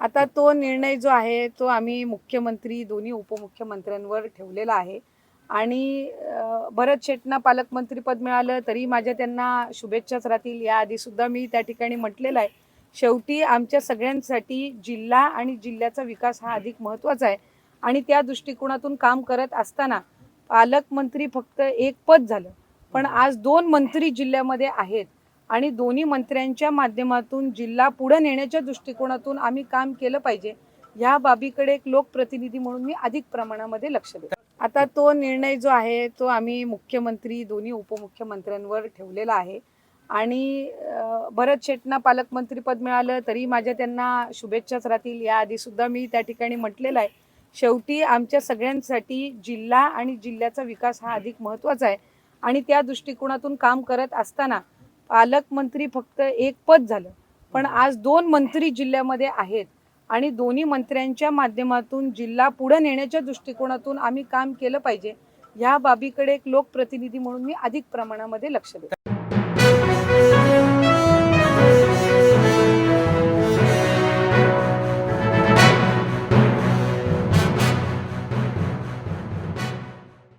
आता तो निर्णय जो आहे तो आम्ही मुख्यमंत्री दोन्ही उपमुख्यमंत्र्यांवर ठेवलेला आहे आणि भरत शेटना पालकमंत्रीपद मिळालं तरी माझ्या त्यांना शुभेच्छाच राहतील. याआधी सुद्धा मी त्या ठिकाणी म्हटलेलं आहे. शेवटी आमच्या सगळ्यांसाठी जिल्हा आणि जिल्ह्याचा विकास हा अधिक महत्त्वाचा आहे आणि त्या दृष्टिकोनातून काम करत असताना पालकमंत्री फक्त एक पद झालं, पण आज 2 मंत्री जिल्ह्यामध्ये आहेत आणि दोन्ही मंत्र्यांच्या माध्यमातून जिल्हा पुढे नेण्याच्या दृष्टिकोनातून आम्ही काम केलं पाहिजे. ह्या बाबीकडे एक लोकप्रतिनिधी म्हणून मी अधिक प्रमाणामध्ये लक्ष देते. आता तो निर्णय जो आहे तो आम्ही मुख्यमंत्री दोन्ही उपमुख्यमंत्र्यांवर ठेवलेला आहे आणि भरत शेटना पालकमंत्रीपद मिळालं तरी माझ्या त्यांना शुभेच्छाच राहतील. याआधी सुद्धा मी त्या ठिकाणी म्हटलेलं आहे. शेवटी आमच्या सगळ्यांसाठी जिल्हा आणि जिल्ह्याचा विकास हा अधिक महत्त्वाचा आहे आणि त्या दृष्टिकोनातून काम करत असताना पालकमंत्री फक्त एक पद झालं, पण आज 2 मंत्री जिल्ह्यामध्ये आहेत आणि दोन्ही मंत्र्यांच्या माध्यमातून जिल्हा पुढे नेण्याच्या दृष्टिकोनातून आम्ही काम केलं पाहिजे. ह्या बाबीकडे एक लोकप्रतिनिधी म्हणून मी अधिक प्रमाणामध्ये लक्ष देते.